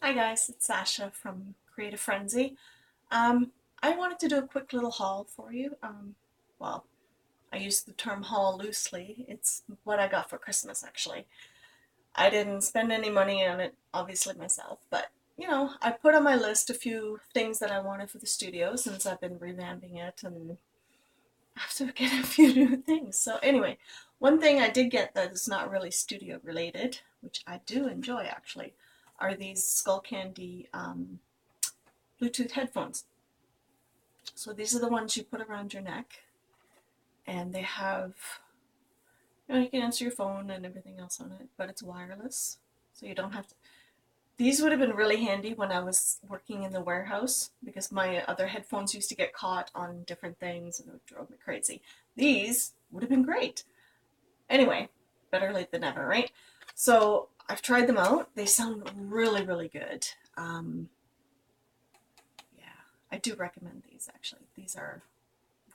Hi guys, it's Sasha from Creative Frenzy. Um, I wanted to do a quick little haul for you. Well, I use the term haul loosely. It's what I got for Christmas actually. I didn't spend any money on it, obviously myself, but I put on my list a few things that I wanted for the studio since I've been revamping it and I have to get a few new things. So anyway, one thing I did get that is not really studio related, which I do enjoy actually, are these Skullcandy Bluetooth headphones. So these are the ones you put around your neck, and they have, you can answer your phone and everything else on it, but it's wireless, so you don't have to. These would have been really handy when I was working in the warehouse because my other headphones used to get caught on different things and it drove me crazy. These would have been great. Anyway, better late than never, right? So I've tried them out. They sound really, really good. Yeah, I do recommend these actually. These are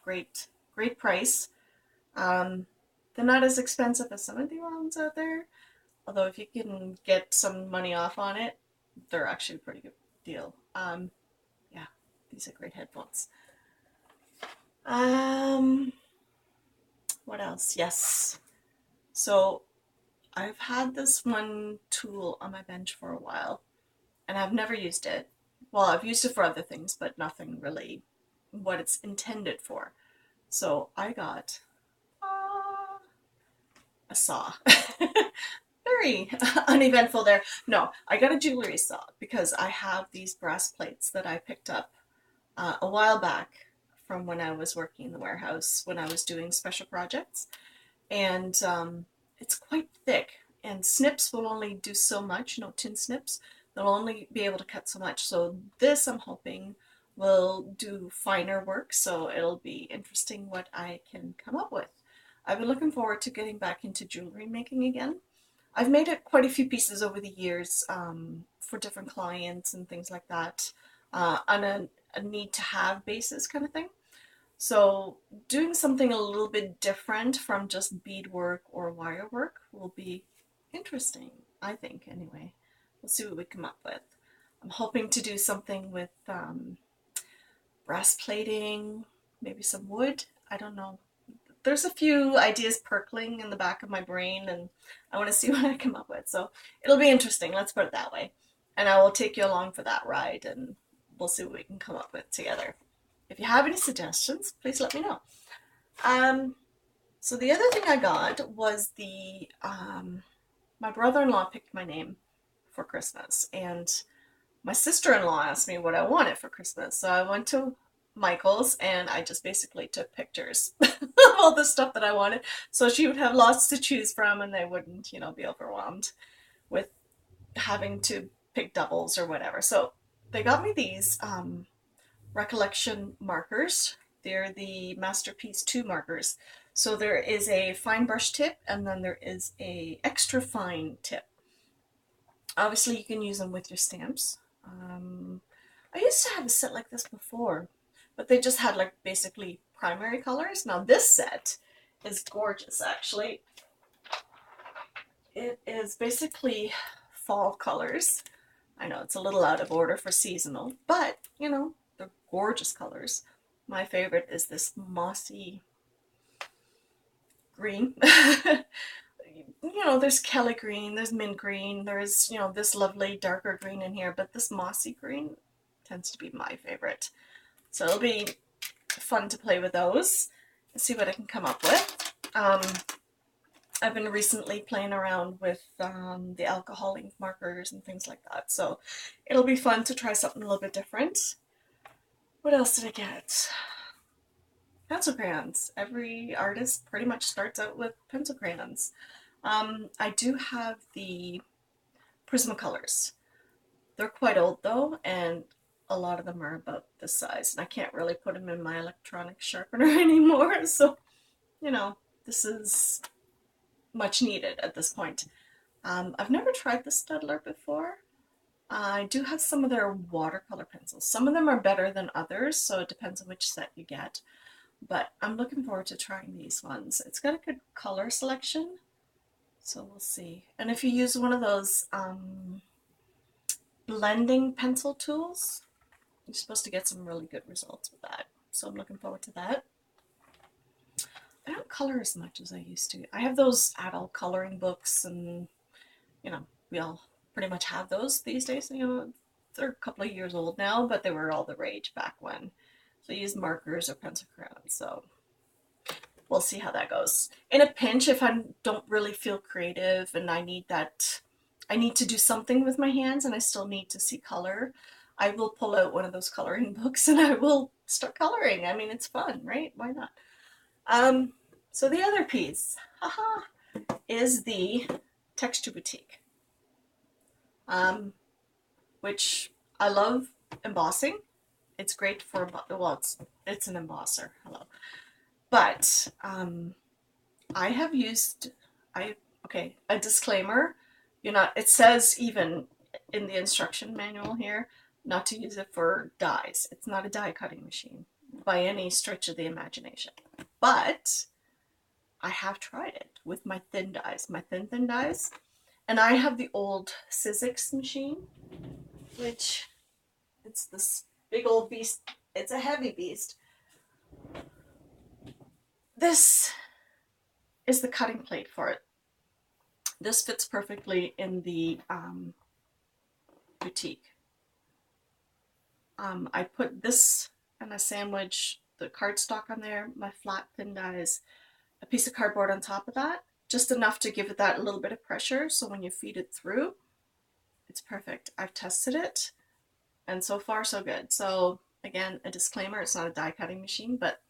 great, great price. Um, they're not as expensive as some of the ones out there, although if you can get some money off on it, they're actually a pretty good deal. Yeah, these are great headphones. Um, what else? Yes. So I've had this one tool on my bench for a while, and I've never used it. Well, I've used it for other things, but nothing really what it's intended for. So I got a saw. Very uneventful there. No, I got a jewelry saw because I have these brass plates that I picked up a while back from when I was working in the warehouse when I was doing special projects. And it's quite thick, and snips will only do so much, tin snips. They'll only be able to cut so much. So this, I'm hoping, will do finer work, so it'll be interesting what I can come up with. I've been looking forward to getting back into jewelry making again. I've made it quite a few pieces over the years for different clients and things like that on a need to have basis kind of thing. So doing something a little bit different from just beadwork or wire work will be interesting, I think, anyway. We'll see what we come up with. I'm hoping to do something with brass plating, maybe some wood. I don't know. There's a few ideas percolating in the back of my brain, and I want to see what I come up with. So it'll be interesting, let's put it that way. And I will take you along for that ride, and we'll see what we can come up with together. If you have any suggestions, please let me know. Um, so the other thing I got was my brother-in-law picked my name for Christmas, and my sister-in-law asked me what I wanted for Christmas. So I went to Michael's and I just basically took pictures of all the stuff that I wanted, so she would have lots to choose from, and they wouldn't, be overwhelmed with having to pick doubles or whatever. So they got me these recollection markers. They're the Masterpiece 2 markers. So there is a fine brush tip and then there is a extra fine tip. Obviously you can use them with your stamps. I used to have a set like this before, but they just had like basically primary colors. Now this set is gorgeous actually. It is basically fall colors. I know it's a little out of order for seasonal, but they're gorgeous colors. My favorite is this mossy green. There's Kelly green, there's mint green, there's, this lovely darker green in here, but this mossy green tends to be my favorite. So it'll be fun to play with those and see what I can come up with. I've been recently playing around with the alcohol ink markers and things like that, so it'll be fun to try something a little bit different. What else did I get? Pencil crayons. Every artist pretty much starts out with pencil crayons. I do have the Prismacolors. They're quite old though, and a lot of them are about this size, and I can't really put them in my electronic sharpener anymore, so, this is much needed at this point. I've never tried the Staedtler before. I do have some of their watercolor pencils. Some of them are better than others, so it depends on which set you get. But I'm looking forward to trying these ones. It's got a good color selection, so we'll see. And if you use one of those blending pencil tools. You're supposed to get some really good results with that. So I'm looking forward to that. I don't color as much as I used to. I have those adult coloring books, and we all pretty much have those these days. They're a couple of years old now, but they were all the rage back when. So I use markers or pencil crayons. So we'll see how that goes. In a pinch, if I don't really feel creative and I need to do something with my hands and I still need to see color, I will pull out one of those coloring books and I will start coloring. I mean, it's fun, right? Why not? Um, so the other piece, haha, is the Texture Boutique, which I love embossing. It's great for, well, it's an embosser, hello. But I have used, okay, a disclaimer, it says even in the instruction manual here, not to use it for dies. It's not a die cutting machine by any stretch of the imagination. But I have tried it with my thin dies, thin dies. And I have the old Sizzix machine, which it's this big old beast. It's a heavy beast. This is the cutting plate for it. This fits perfectly in the boutique. I put this and a sandwich, the cardstock on there, my flat thin dies, a piece of cardboard on top of that, just enough to give it that little bit of pressure so when you feed it through, it's perfect. I've tested it and so far so good. So again, a disclaimer, it's not a die cutting machine, but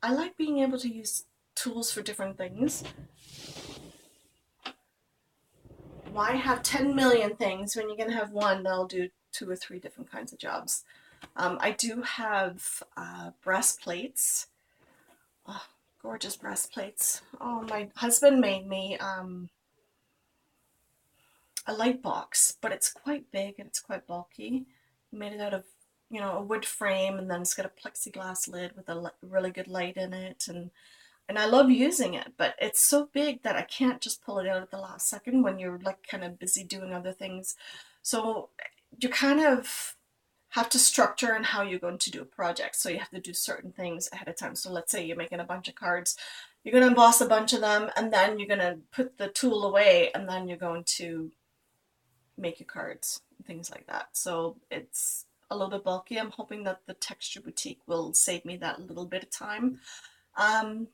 I like being able to use tools for different things. Why have 10 million things when you can have one that'll do 2 or 3 different kinds of jobs? I do have breastplates. Oh, gorgeous breastplates. Oh, my husband made me a light box, but it's quite big and it's quite bulky. He made it out of, a wood frame, and then it's got a plexiglass lid with a really good light in it, and I love using it, but it's so big that I can't just pull it out at the last second when you're like kind of busy doing other things. So you kind of have to structure in how you're going to do a project. So you have to do certain things ahead of time. So let's say you're making a bunch of cards, you're going to emboss a bunch of them, and then you're going to put the tool away, and then you're going to make your cards and things like that. So it's a little bit bulky. I'm hoping that the Texture Boutique will save me that little bit of time. Um,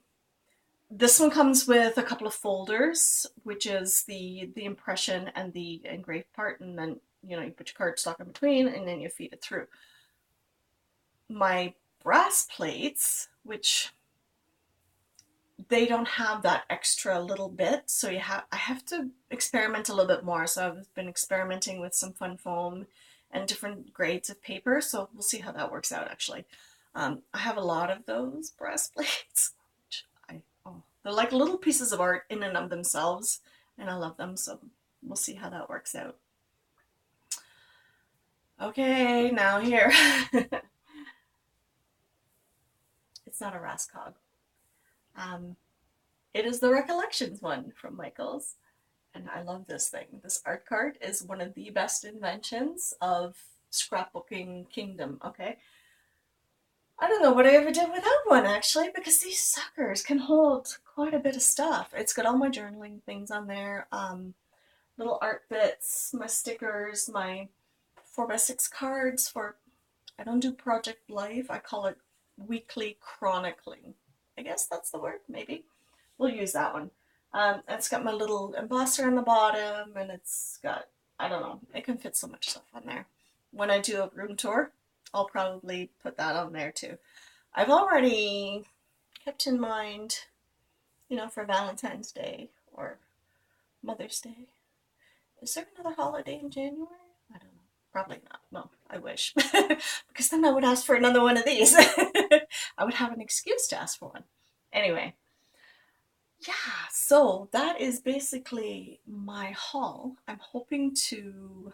this one comes with a couple of folders, which is the impression and the engraved part, and then you put your cardstock in between, and then you feed it through. My brass plates, which they don't have that extra little bit, so I have to experiment a little bit more. So I've been experimenting with some fun foam and different grades of paper, so we'll see how that works out actually. I have a lot of those brass plates. They're like little pieces of art in and of themselves, and I love them, so we'll see how that works out. Okay, now here. It's not a Rascog. It is the Recollections one from Michaels, and I love this thing. This art card is one of the best inventions of scrapbooking kingdom, okay? I don't know what I ever did without one actually, because these suckers can hold quite a bit of stuff. It's got all my journaling things on there, little art bits, my stickers, my 4x6 cards for, I don't do Project Life, I call it weekly chronicling. I guess that's the word, maybe. We'll use that one. It's got my little embosser on the bottom, and it's got, I don't know, it can fit so much stuff on there. When I do a room tour, I'll probably put that on there too. I've already kept in mind, for Valentine's Day or Mother's Day. Is there another holiday in January? I don't know. Probably not. No, I wish. Because then I would ask for another one of these. I would have an excuse to ask for one. Anyway, yeah, so that is basically my haul. I'm hoping to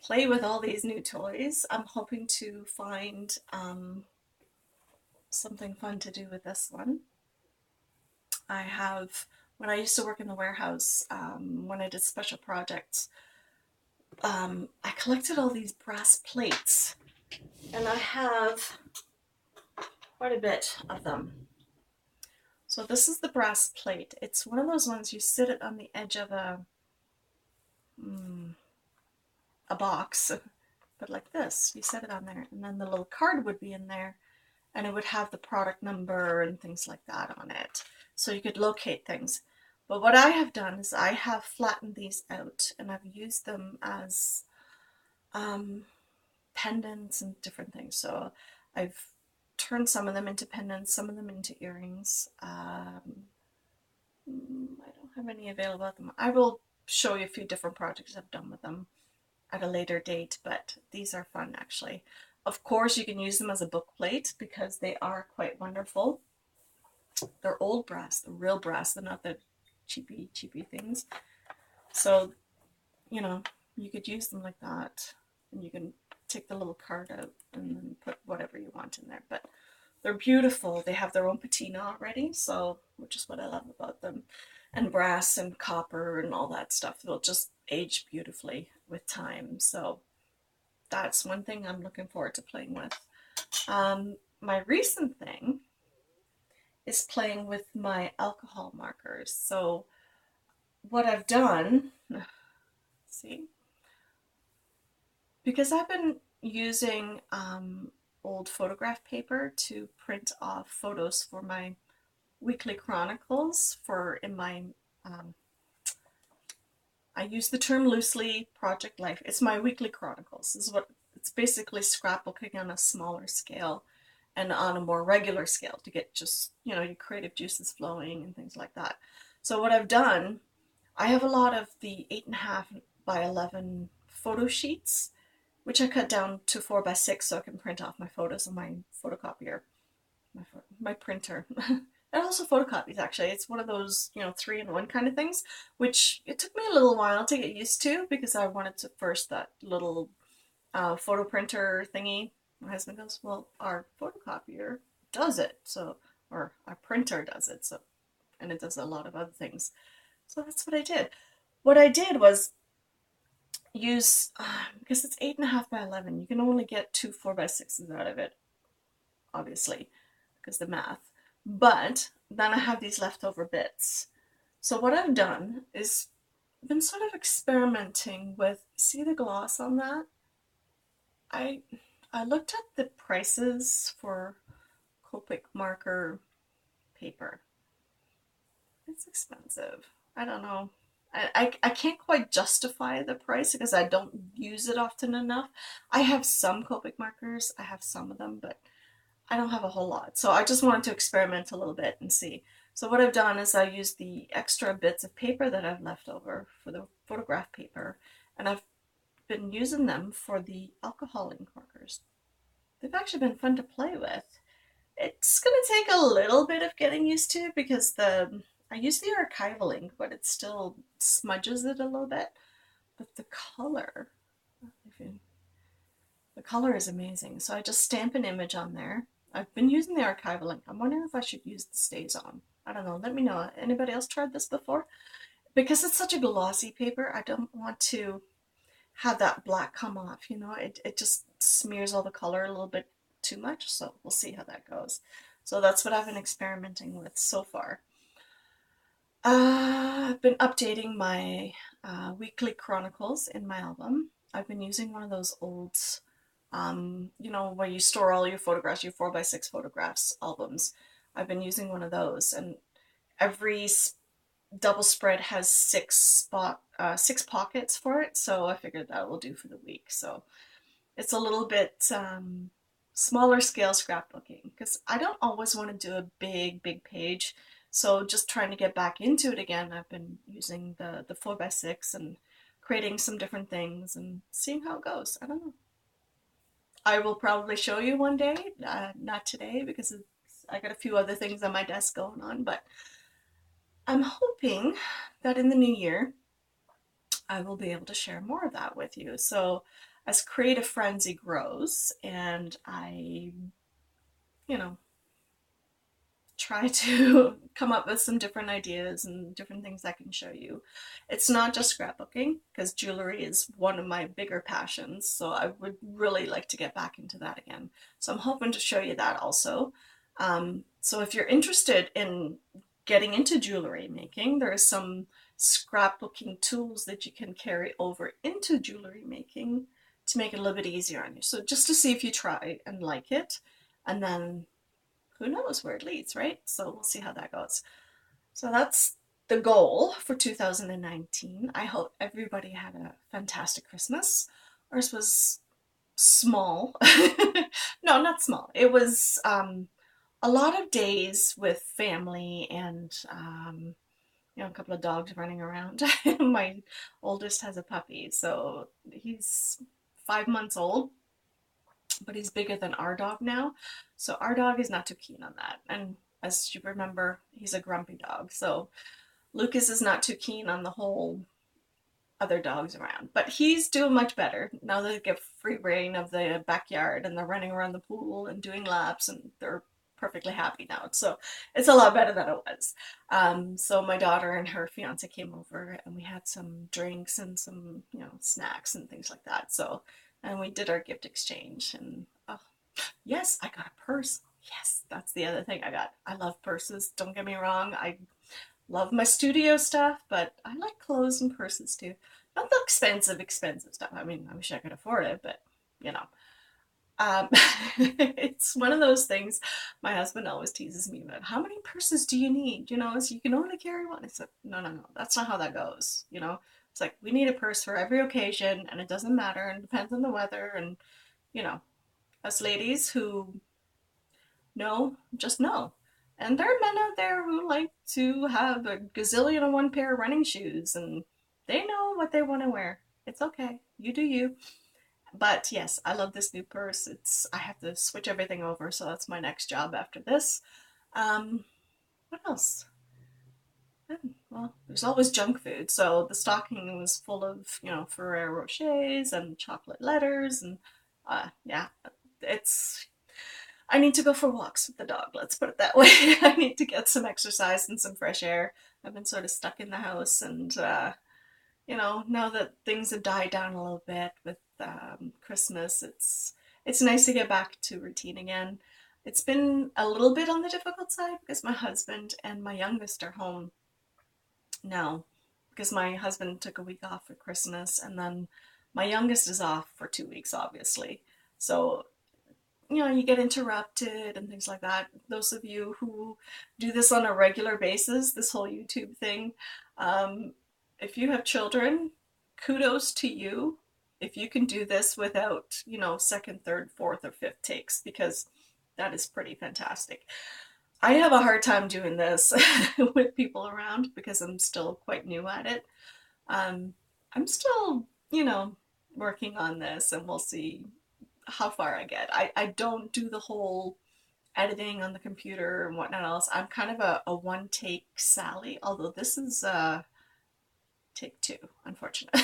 play with all these new toys. I'm hoping to find something fun to do with this one. I have, when I used to work in the warehouse, when I did special projects, I collected all these brass plates, and I have quite a bit of them. So this is the brass plate. It's one of those ones you sit it on the edge of a box, but like this, you set it on there, and then the little card would be in there, and it would have the product number and things like that on it, so you could locate things. But what I have done is I have flattened these out, and I've used them as um, pendants and different things. So I've turned some of them into pendants, some of them into earrings. I don't have any available at them. I will show you a few different projects I've done with them at a later date, but these are fun actually. Of course, you can use them as a book plate because they are quite wonderful. They're old brass, they're real brass, they're not the cheapy things. So, you know, you could use them like that, and you can take the little card out and then put whatever you want in there. But they're beautiful. They have their own patina already, so which is what I love about them. And brass and copper and all that stuff, they'll just age beautifully with time. So that's one thing I'm looking forward to playing with. My recent thing is playing with my alcohol markers. So what I've done, see, because I've been using old photograph paper to print off photos for my weekly chronicles for in my I use the term loosely project life. It's my weekly chronicles. This is what it's basically scrapbooking on a smaller scale and on a more regular scale to get just, you know, your creative juices flowing and things like that. So what I've done, I have a lot of the 8.5 by 11 photo sheets, which I cut down to 4 by 6 so I can print off my photos on my photocopier, my printer. It also photocopies actually. It's one of those, you know, 3-in-1 kind of things, which it took me a little while to get used to because I wanted to first that little photo printer thingy. My husband goes, well, our photocopier does it, so, or our printer does it, so, and it does a lot of other things. So that's what I did. What I did was use, because it's 8.5 by 11, you can only get two 4 by 6s out of it, obviously, because the math. But then I have these leftover bits. So what I've done is been sort of experimenting with, see the gloss on that? I I looked at the prices for Copic marker paper. It's expensive. I don't know. I can't quite justify the price because I don't use it often enough. I have some Copic markers, I have some of them, but I don't have a whole lot. So I just wanted to experiment a little bit and see. So what I've done is I used the extra bits of paper that I've left over for the photograph paper, and I've been using them for the alcohol ink markers. They've actually been fun to play with. It's going to take a little bit of getting used to because I use the archival ink, but it still smudges it a little bit. But the color, the color is amazing. So I just stamp an image on there. I've been using the archival ink. I'm wondering if I should use the StazOn. I don't know. Let me know. Anybody else tried this before? Because it's such a glossy paper, I don't want to have that black come off. You know, it just smears all the color a little bit too much. So we'll see how that goes. So that's what I've been experimenting with so far. I've been updating my weekly chronicles in my album. I've been using one of those old, you know, where you store all your photographs, your 4 by 6 photographs albums. I've been using one of those, and every double spread has 6 pockets for it. So I figured that will do for the week. So it's a little bit smaller scale scrapbooking because I don't always want to do a big page. So just trying to get back into it again, I've been using the 4 by 6 and creating some different things and seeing how it goes. I don't know. I will probably show you one day, not today because I got a few other things on my desk going on, but I'm hoping that in the new year I will be able to share more of that with you. So as Creative Frenzy grows and I, you know, try to come up with some different ideas and different things I can show you. It's not just scrapbooking, because jewelry is one of my bigger passions, so I would really like to get back into that again. So I'm hoping to show you that also. So if you're interested in getting into jewelry making, there are some scrapbooking tools that you can carry over into jewelry making to make it a little bit easier on you. So just to see if you try and like it, and then who knows where it leads, right? So we'll see how that goes. So that's the goal for 2019. I hope everybody had a fantastic Christmas. Ours was small. No, not small. It was a lot of days with family and a couple of dogs running around. My oldest has a puppy, so he's 5 months old, but he's bigger than our dog now. So our dog is not too keen on that. And as you remember, he's a grumpy dog. So Lucas is not too keen on the whole other dogs around. But he's doing much better now that they get free reign of the backyard and they're running around the pool and doing laps, and they're perfectly happy now. So it's a lot better than it was. So my daughter and her fiance came over and we had some drinks and some, snacks and things like that. So, and we did our gift exchange, and oh, yes, I got a purse. Yes, that's the other thing I got. I love purses. Don't get me wrong. I love my studio stuff, but I like clothes and purses too. Not the expensive stuff. I mean, I wish I could afford it, but you know. Um, it's one of those things my husband always teases me about. How many purses do you need? So you can only carry one. I said, no, no, no. That's not how that goes. It's like we need a purse for every occasion, and it doesn't matter, and it depends on the weather. And, us ladies who know, just know. And there are men out there who like to have a gazillion and one pair of running shoes, and they know what they want to wear. It's okay. You do you. But yes, I love this new purse. I have to switch everything over, so that's my next job after this. Um, what else? Well, there's always junk food. So the stocking was full of, Ferrero Rochers and chocolate letters, and yeah, it's. I need to go for walks with the dog. Let's put it that way. I need to get some exercise and some fresh air. I've been sort of stuck in the house, and now that things have died down a little bit with Christmas, it's nice to get back to routine again. It's been a little bit on the difficult side because my husband and my youngest are home now, because my husband took a week off for Christmas, and then my youngest is off for 2 weeks, obviously. So you get interrupted and things like that. Those of you who do this on a regular basis, this whole YouTube thing, um, if you have children, kudos to you if you can do this without, second, third, fourth, or fifth takes, because that is pretty fantastic. I have a hard time doing this with people around because I'm still quite new at it. Um, I'm still, working on this, and we'll see how far I get. I don't do the whole editing on the computer and whatnot else. I'm kind of a one take Sally, although this is take two, unfortunately.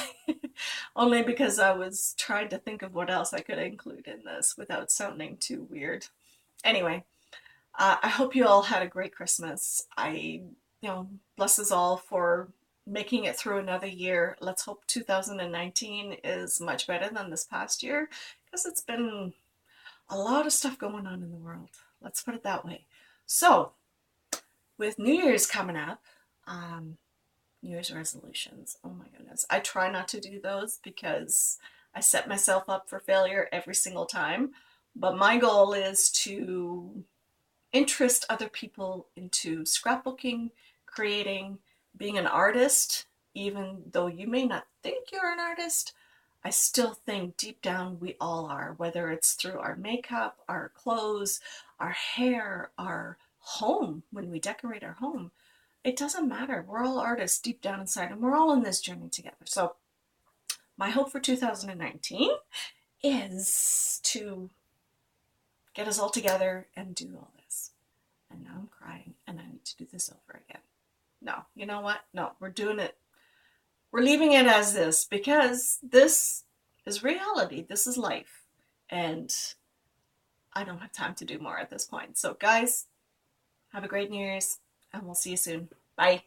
Only because I was trying to think of what else I could include in this without sounding too weird. Anyway, I hope you all had a great Christmas. Bless us all for making it through another year. Let's hope 2019 is much better than this past year, because it's been a lot of stuff going on in the world. Let's put it that way. So, with New Year's coming up, New Year's resolutions. Oh my goodness. I try not to do those because I set myself up for failure every single time. But my goal is to interest other people into scrapbooking, creating, being an artist. Even though you may not think you're an artist, I still think deep down we all are, whether it's through our makeup, our clothes, our hair, our home, when we decorate our home. It doesn't matter. We're all artists deep down inside, and we're all in this journey together. So my hope for 2019 is to get us all together and do all this. And now I'm crying, and I need to do this over again. No, you know what? No, we're doing it. We're leaving it as this, because this is reality. This is life. And I don't have time to do more at this point. So guys, Have a great New Year's, and we'll see you soon. Bye.